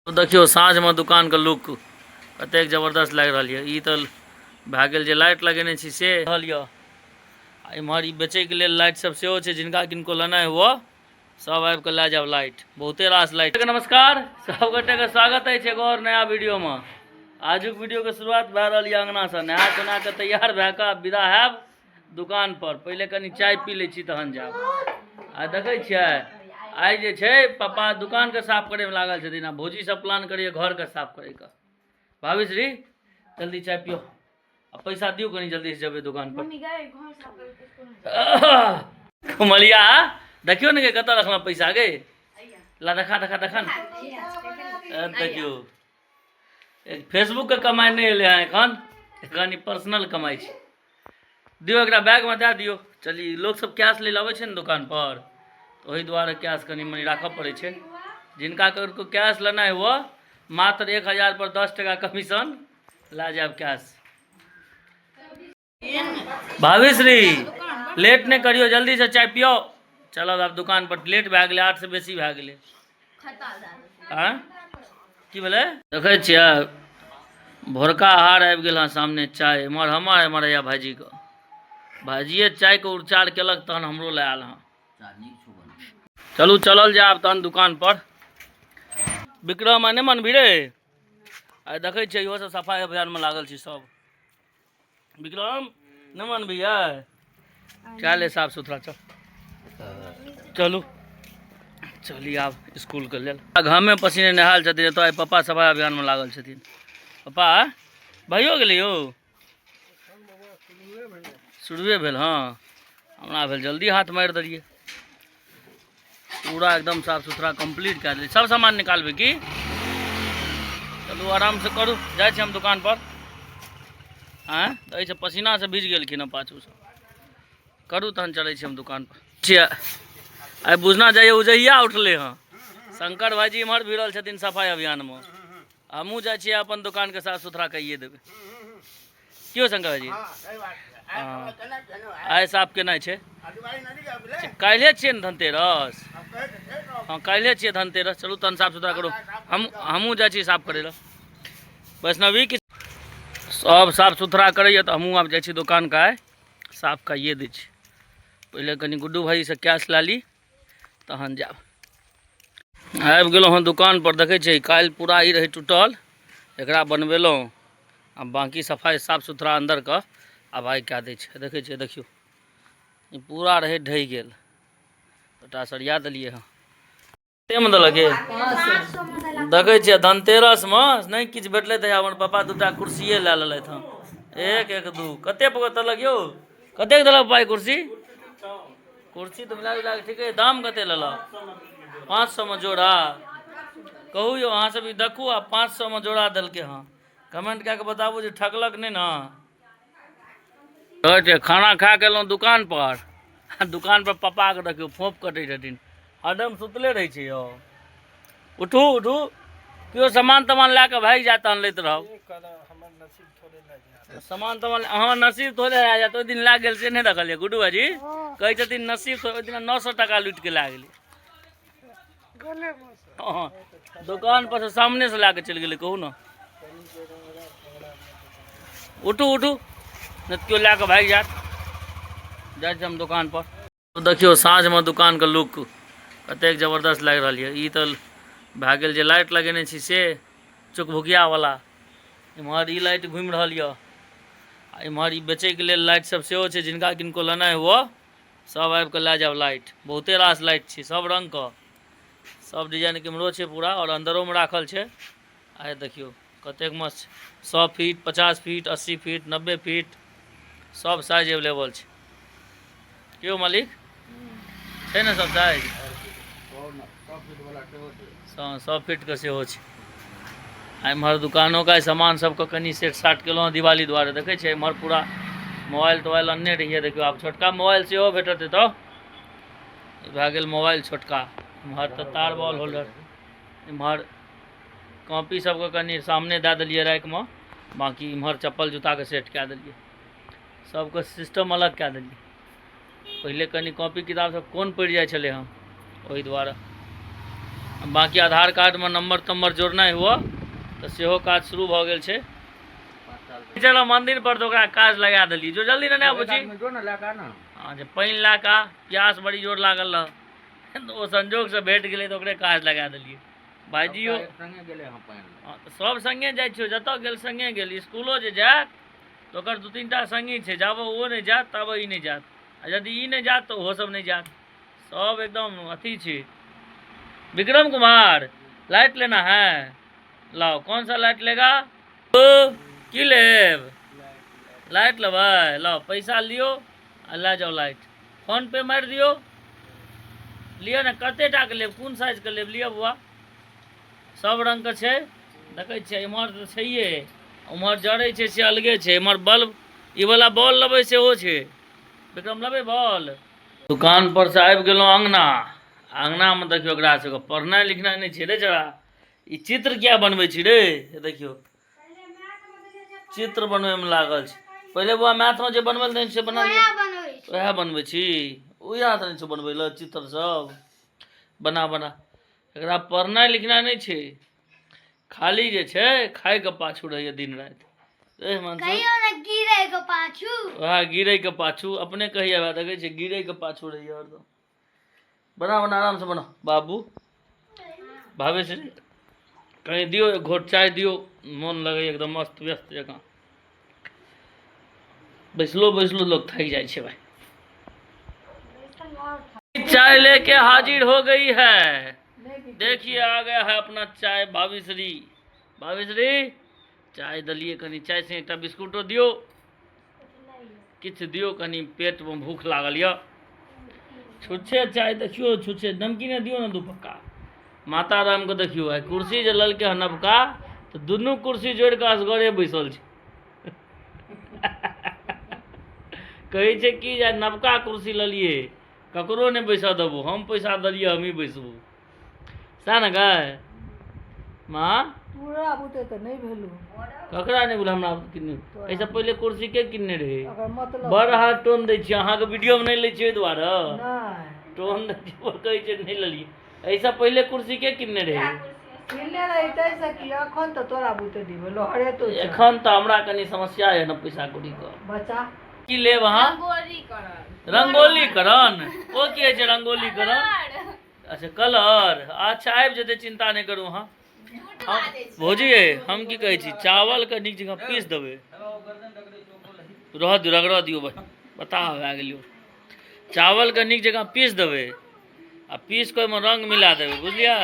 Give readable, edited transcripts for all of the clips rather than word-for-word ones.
तो देखियो साँझ में दुकान के लुक कतेक जबरदस्त लग रहा है। ई तो भए गेल जे लाइट लगेने छी से रहल यऽ। इम्हर ई बेचे के लिए लाइट सब सेहो छै, जिनका किनको लेना हुआ सब आबि के लै जाओ लाइट, बहुते रास लाइट। नमस्कार सब गोटे के स्वागत है एगो और नया वीडियो में। आजुक वीडियो के शुरुआत भए रही है अंगना से, नहा सोना के तैयार भए के विदा हैब दुकान पर। पहले कनी चाय पी लै छी तहन जायब। आ देखे छियै आई जे छै पापा दुकान के साफ करे में लागल छथिन, आ भौजी सब प्लान करिए घर के साफ करे का। भाभी श्री जल्दी चाय पियो आ पैसा दियो, कनी जल्दी से जब दुकान पर। कुमलिया देखियो ने कत रखना पैसा गे, ला देखा देखा देखा न देखियो। फेसबुक के कमाई नहीं एले हैं एखन, कनी पर्सनल कमाई छै। दियो एकरा बैग में दे दियो। चली लोग सब कैश ले आवे छै न दुकान पर, तो वही द्वारे कैश कनी मनी राखऽ पड़े छै। जिनका को कैश लेना है वो मात्र 1000 पर 10 टका कमीशन ला जाब कैश। भाभी श्री लेट नहीं करियो, जल्दी से चाय पियो। चलो अब दुकान पर लेट भए गेलै, 8 से बेसी भए गेलै। की भेलै देखे छियै भोरका आहार आबि गेल हँ सामने। चाय एम्हर हमर एम्हर या भाईजी के, भाईजिए चाय के उच्चार केलक तहन हमरो ले आयल हँ। चलू चलल जाब तहन दुकान पर। विक्रम नहीं मन भिड़े आई देखे छियै इहो सब सफाई अभियान में लागल छी सब। विक्रम नहीं मन भी है चल साफ सुथरा चल। चलू चलिए आब स्कूल के लेल। घामे पसीने नहाल छथिन तो आई पापा सफाई अभियान में लागल छथिन। पापा भइयो गेलै यौ, शुरुए भेल। हाँ हमरा भेल जल्दी हाथ मारि देलिए। पूरा एकदम साफ सुथरा कंप्लीट कर दिए। सब सामान निकालबे की? चलू आराम से करू, जाए छी हम दुकान पर। हाँ तो पसीना से भीज गेलखिन हँ पाछू से। करू तहन चले छी हम दुकान पर। आई बुझना जाइए उजहिया उठले हाँ। शंकर भाईजी इम्हर भिड़ल छथिन सफाई अभियान में, हमहूँ जाइ छियै अपन दुकान के साफ सुथरा कहिए देबै। क्यों शंकर भाईजी? हाँ आई साफ केना छै? काल्हे छियै ने धनतेरस? हाँ काल्हे छियै धनतेरस। चलू तहन साफ सुथरा करू, हमहूँ जाइ छी साफ करे ला। वैष्णवी की सब साफ सुथरा करैए तो हमहूँ आब जाइ छी दुकान का साफ कहिए दै छी। पहले कनी गुड्डू भाई से कैश ला ली तहन जाब। आबि गेलहुँ हँ दुकान पर। देखे छियै काल्हि पूरा ई रही टूटल, एकरा बनबेलहुँ आ बाकी सफाई साफ सुथरा अंदर का आब आई कए दै छै। देखे छियै देखियो ई पूरा रहे ढहि गेल, सबटा सरिया देलिए हँ। में देलक देखे छियै धनतेरस में नहीं किछु भेटले तो हमर पापा दूटा कुर्सिए लै लेलथि हँ। एक एक दू कते देलक यौ? कते देलक पाई कुर्सी? कुर्सी तो मिला जुला के ठीक है। दाम कते लेलक? 500 में जोड़ा। कहू यो अहाँ सब देखू आ 500 में जोड़ा दिलके हाँ। कमेंट कए के बताबू जे ठकलक नहीं ना। खाना खा के एलहुँ दुकान पर, दुकान पर पापा के देखियो फोप कटे छथिन, हरदम सुतले रहे छै यौ। उठू उठू, क्यों सामान तमान ला के भाग जाता लैत रहो। सामान तमान हाँ नसीब थोड़े आ जात। ओहि दिन लाग गेल से नहीं रखलिए गुड्डू भाजी कहे छथिन नसीब। ओहि दिन 900 टका लूट के ला गेली। हाँ दुकान पर से सामने से ला के चल गए। कहू ना उठू उठू नहीं क्यों ला के भाग जात। जाए हम दुकान पर। तो देखियो साँझ में दुकान के लुक कतेक जबरदस्त लग रहा है। ई तो भए गेल जे लाइट लगेने छी से चुकभुकिया वाला। इम्हर ई लाइट घूमि रहा है, इम्हर ई बेचे के लिए लाइट सब सेहो छै, जिनका किनको लेना है वो सब आबि के लै जाओ लाइट। बहुते रास लाइट छै सब रंग का, सब डिजाइन के इम्हरो छै पूरा और अंदरों में राखल छै। आइ देखियो कतेक मस्त 100 फीट 50 फीट 80 फीट 90 फीट सब साइज अवेलेबल छै। क्यों मालिक छै ना सब साइज? 100 फीट के सेहो छै। इम्हर दुकानों का सामान सबके कनी सेट साट केलहुँ दिवाली द्वारे। देखे छियै इम्हर पूरा मोबाइल तोबाइल अनने रहिए। देखियो आब छोटका मोबाइल सेहो भेटत तो भए गेल मोबाइल छोटका। इम्हर तो तार बॉल होल्डर, इम्हर कॉपी सबके कनी सामने दे दिलिए रैक में, बाकी इम्हर चप्पल जूता के सेट कए दिलिए। सबके सिस्टम अलग कए दिलिए। पहले कनी कॉपी किताब सब कोन पड़ि जाइ छलै हँ, ओहि दुआरे बाकी आधार कार्ड में नंबर तम्बर जोड़ना हुआ तो सेहो काज शुरू भ गेल छै। चलो मंदिर पर तो ओकरा काज लगा देलिए जो जल्दी ना बुझी हाँ जे पानी ला का प्यास बड़ी जोर लागल रह तो वो संजोग से भेट गेलै तो ओकरे काज लगा देलिए। भाईजियो हाँ तो सब संगे जाइ छियो जतऽ गेल संगे गेल स्कूलो जे जायत तो ओकर 2-3 टा संगी छै जाबो वो नहीं जात तब ई नहीं जात आ यदि ई नहीं जात तो वो सब नहीं जात सब एकदम अथी छै। विक्रम कुमार लाइट लेना है लाओ कौन सा लाइट लेगा तो की लेब लाइट लेबै लाओ पैसा लियो आ ला जाओ लाइट फोन पे मारि दियो लियो ना कते टा के लेब कोन साइज के लेब लियो बुआ सब रंग के छै देखै छियै इमहर तो छैहे उमहर जड़ै छै से अलगे छै इमहर बल्ब ई वाला बॉल लेबै सेहो छै विक्रम लेबै बॉल। दुकान पर से आबि गेलहुँ अंगना में देखियो ओकरा सबके पढ़नाइ लिखनाइ नहीं छै रे जरा ई चित्र क्या बनबै छी रे देखियो चित्र बनबै में लागल छै पहले बुआ मैथ में जे बनबै ले से बना लियो वएह बनबै छी ओ याद नहीं छै बनबै ले चित्र सब बना बना एकरा पढ़नाइ लिखनाइ नहीं छै खाली जे छै खाय के पाछू रहैया दिन रात वह गिरे के पाछू अपने कहिए देखे छै गिरे के पाछू रहिए हरदम बना बना आराम से बना बाबू भावे से कहीं दियो एक घोट चाय दियो मन लगे एकदम मस्त व्यस्त जगह बैसलो बैसलो लोग थक जाए छे भाई। चाय लेके हाजिर हो गई है देखिए आ गया है अपना चाय भावीश्री भावीश्री चाय दलिए कनी चाय से एक बिस्कुटो दियो किछ दियो कनी पेट में भूख लागल य छुच्छे चाय देखियो छुच्छे नमकीन दियो ना 2 पक्का माता राम को देखियो है कुर्सी जे ललके है नवका तो दुनू कुर्सी जोड़ के असगरे बैसल छै कहे छै कि जे नवका कुर्सी ललिए ककरो नहीं बैसा देबो हम पैसा दलिए हम ही बैसबो सा ना गाय माँ पूरा बुते तो नहीं भेलू ककरा नहीं बोला हमरा किन्ने ऐसा पहले कुर्सी के किन्ने रहे अगर मतलब बड़ हाथ टोन दै छी अहाँ के वीडियो में नहीं लै छियै द्वारा नहीं टोन दै छी पर कहै छै नहीं ललिए ऐसा पहले कुर्सी के किन्ने रहे किन्ने रही तैसे कि अखन तो तोरा बुते दिबे लोहरे तो छै। एखन तो हमरा कनी समस्या है न पैसा कौड़ी के बच्चा की लेब अहाँ रंगोली करन ओ की है छै रंगोली करन अच्छा कलर अच्छा आबि जेतै चिंता नहीं करू अहाँ भौजी हम की कहै छी चावल के नीक जगह पीस देबै रह दियो रगड़ा दियो बता भए गेलियो चावल के नीक जगह पीस देबै आ पीस के ओहिमे रंग मिला देबै बुझलियै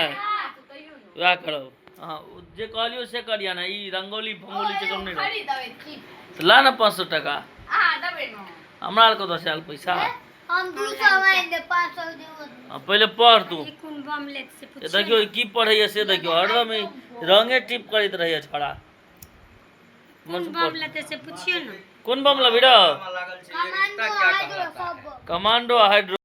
वएह करब हाँ जे कहलियो से करिया ना ई रंगोली फंगोली से कम नहीं तो ला ना 500 टका हमरा आर कतऽ से आयल पैसा हम 200 माइन दे 500 देबो पहले पढ़ तू कोन बमलेट से पूछ देखियो की पढ़ैया से देखियो हरदम रंगे टिप करैत रहैया छोड़ा कोन बमलेट से पूछियो ना कौन बम लबी रे कमांडो हाइड्रो सब कमांडो हाइड्रो